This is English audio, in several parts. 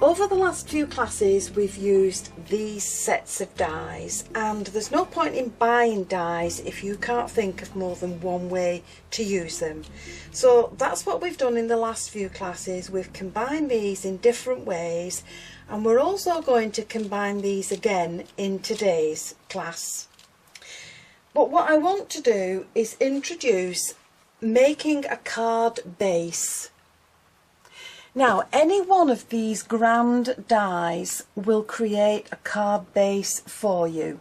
Over the last few classes we've used these sets of dies, and there's no point in buying dies if you can't think of more than one way to use them. So that's what we've done in the last few classes. We've combined these in different ways, and we're also going to combine these again in today's class. But what I want to do is introduce making a card base. Now, any one of these grand dies will create a card base for you,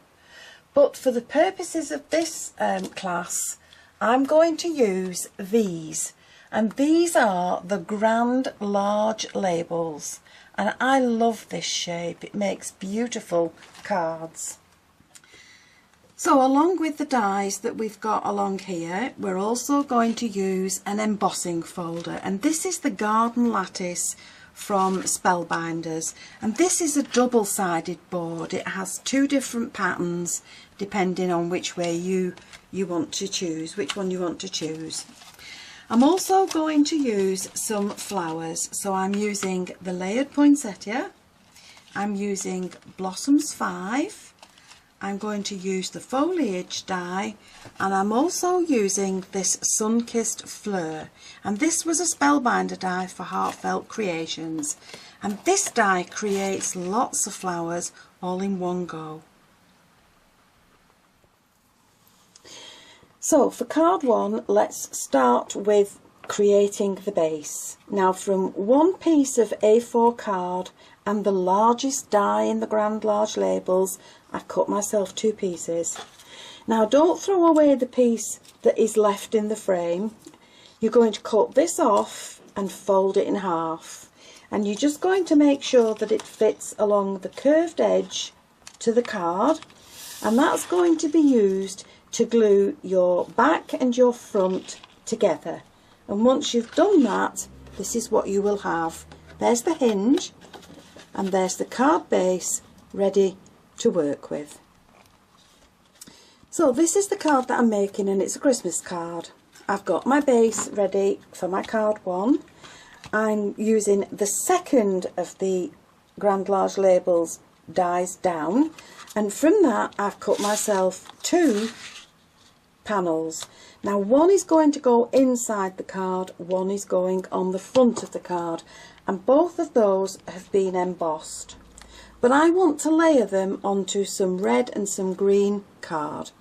but for the purposes of this class I'm going to use these, and these are the grand large labels, and I love this shape. It makes beautiful cards. So along with the dies that we've got along here, we're also going to use an embossing folder, and this is the Garden Lattice from Spellbinders, and this is a double-sided board. It has two different patterns depending on which way you want to choose, which one you want to choose. I'm also going to use some flowers, so I'm using the layered poinsettia, I'm using Blossoms 5, I'm going to use the foliage die, and I'm also using this Sun-Kissed Fleur, and this was a Spellbinder die for Heartfelt Creations, and this die creates lots of flowers all in one go. So for card 1, let's start with creating the base. Now, from one piece of A4 card and the largest die in the grand large labels, I've cut myself 2 pieces. Now, don't throw away the piece that is left in the frame. You're going to cut this off and fold it in half, and you're just going to make sure that it fits along the curved edge to the card, and that's going to be used to glue your back and your front together. And once you've done that, this is what you will have. There's the hinge, and there's the card base ready to work with. So this is the card that I'm making, and it's a Christmas card. I've got my base ready for my card 1. I'm using the second of the grand large labels dies down, and from that I've cut myself 2 panels. Now, one is going to go inside the card, one is going on the front of the card, and both of those have been embossed. But I want to layer them onto some red and some green card.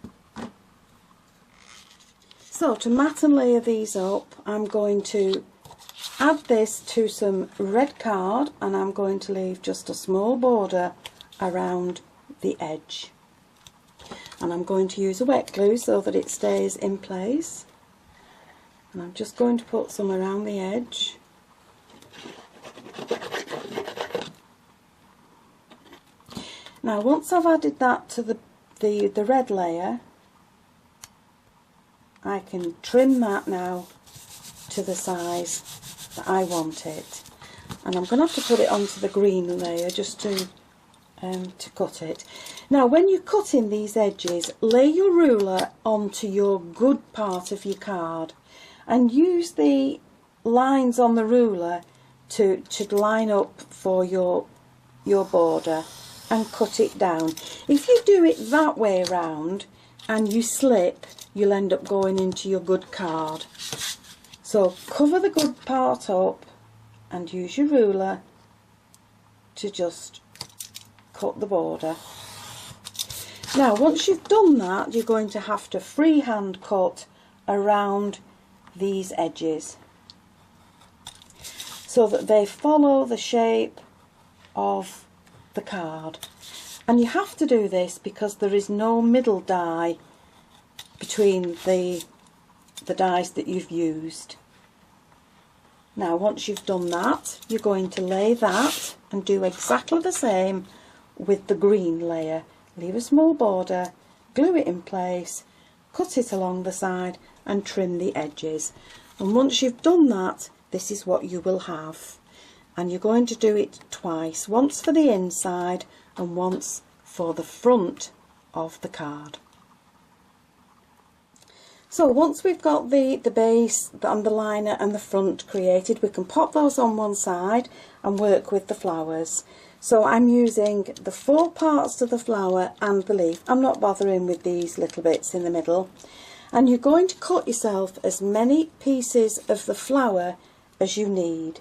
So to mat and layer these up, I'm going to add this to some red card, and I'm going to leave just a small border around the edge. And I'm going to use a wet glue so that it stays in place. And I'm just going to put some around the edge. Now, once I've added that to the red layer, I can trim that now to the size that I want it. And I'm going to have to put it onto the green layer just to cut it. Now, when you're cutting these edges, lay your ruler onto your good part of your card and use the lines on the ruler to line up for your border and cut it down. If you do it that way around and you slip, you'll end up going into your good card. So cover the good part up and use your ruler to just cut the border. Now, once you've done that, you're going to have to freehand cut around these edges so that they follow the shape of the card. And you have to do this because there is no middle die between the dies that you've used. Now, once you've done that, you're going to lay that and do exactly the same with the green layer. Leave a small border, glue it in place, cut it along the side and trim the edges. And once you've done that, this is what you will have. And you're going to do it twice, once for the inside and once for the front of the card. So once we've got the base and the liner and the front created, we can pop those on one side and work with the flowers. So I'm using the 4 parts to the flower and the leaf. I'm not bothering with these little bits in the middle. And you're going to cut yourself as many pieces of the flower as you need.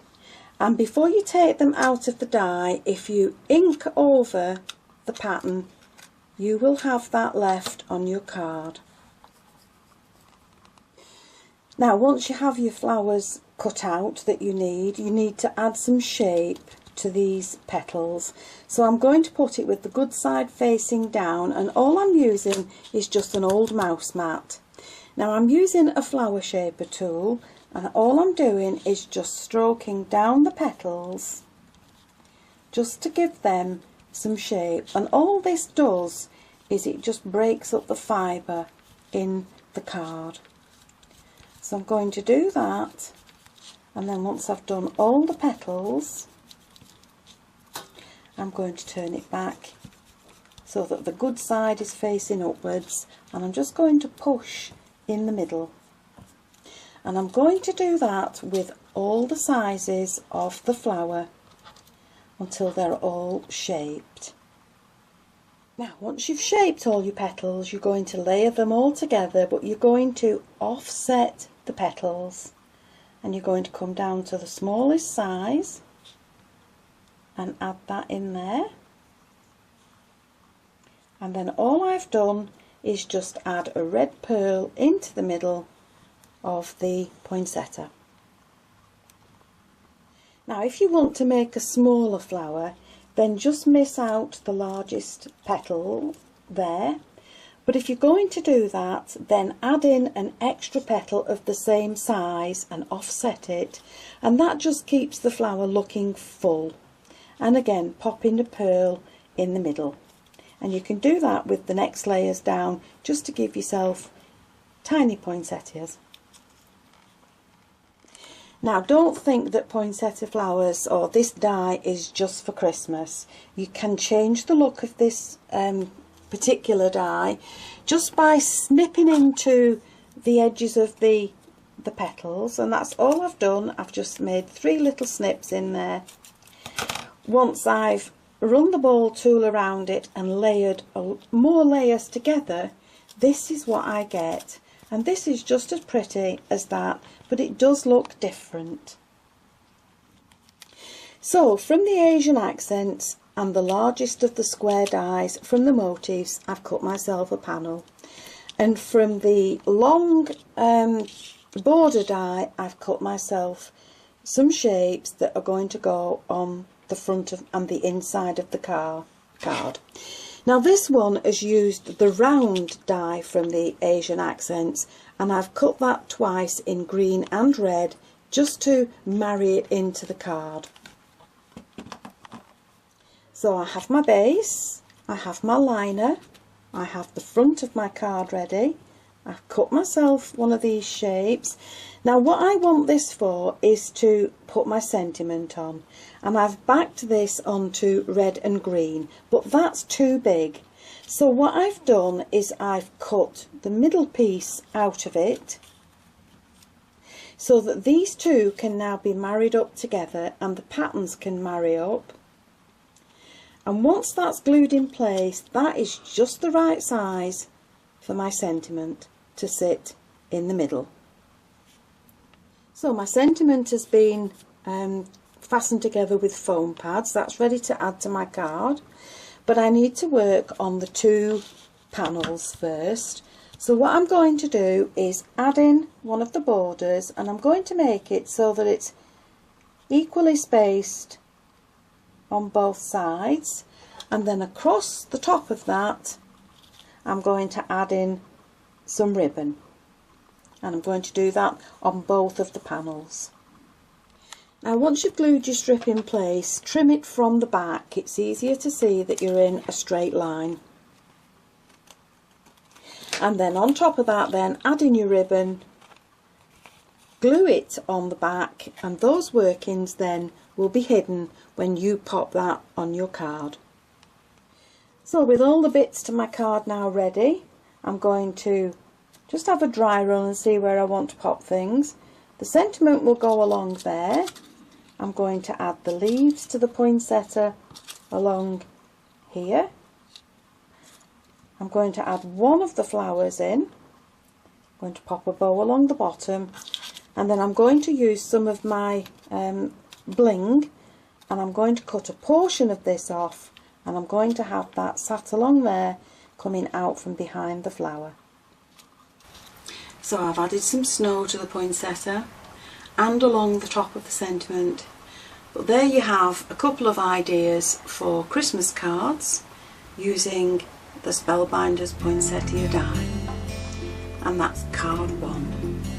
And before you take them out of the die, if you ink over the pattern, you will have that left on your card. Now once you have your flowers cut out that you need to add some shape to these petals. So I'm going to put it with the good side facing down, and all I'm using is just an old mouse mat. Now I'm using a flower shaper tool, and all I'm doing is just stroking down the petals just to give them some shape, and all this does is it just breaks up the fibre in the card. So I'm going to do that, and then once I've done all the petals, I'm going to turn it back so that the good side is facing upwards, and I'm just going to push in the middle. And I'm going to do that with all the sizes of the flower until they're all shaped. Now once you've shaped all your petals, you're going to layer them all together, but you're going to offset the petals, and you're going to come down to the smallest size and add that in there. And then all I've done is just add a red pearl into the middle of the poinsettia. Now if you want to make a smaller flower, then just miss out the largest petal there. But if you're going to do that, then add in an extra petal of the same size and offset it, and that just keeps the flower looking full. And again, pop in the pearl in the middle. And you can do that with the next layers down, just to give yourself tiny poinsettias. Now don't think that poinsettia flowers or this die is just for Christmas. You can change the look of this particular die just by snipping into the edges of the petals, and that's all I've done. I've just made 3 little snips in there. Once I've run the ball tool around it and layered more layers together, this is what I get. And this is just as pretty as that, but it does look different. So from the Asian accents and the largest of the square dies from the motifs, I've cut myself a panel. And from the long border die, I've cut myself some shapes that are going to go on the front of and the inside of the card. Now this one has used the round die from the Asian accents, and I've cut that twice in green and red just to marry it into the card. So I have my base, I have my liner, I have the front of my card ready. I've cut myself one of these shapes. Now what I want this for is to put my sentiment on, and I've backed this onto red and green, but that's too big. So what I've done is I've cut the middle piece out of it so that these two can now be married up together and the patterns can marry up. And once that's glued in place, that is just the right size for my sentiment to sit in the middle. So my sentiment has been fastened together with foam pads. That's ready to add to my card, but I need to work on the 2 panels first. So what I'm going to do is add in one of the borders, and I'm going to make it so that it's equally spaced on both sides, and then across the top of that I'm going to add in some ribbon, and I'm going to do that on both of the panels. Now once you've glued your strip in place, trim it from the back. It's easier to see that you're in a straight line. And then on top of that, then add in your ribbon, glue it on the back, and those workings then will be hidden when you pop that on your card. So with all the bits to my card now ready, I'm going to just have a dry run and see where I want to pop things. The sentiment will go along there. I'm going to add the leaves to the poinsettia along here. I'm going to add one of the flowers in. I'm going to pop a bow along the bottom, and then I'm going to use some of my bling, and I'm going to cut a portion of this off, and I'm going to have that sat along there coming out from behind the flower. So I've added some snow to the poinsettia and along the top of the sentiment. But there you have a couple of ideas for Christmas cards using the Spellbinders Poinsettia die, and that's card 1.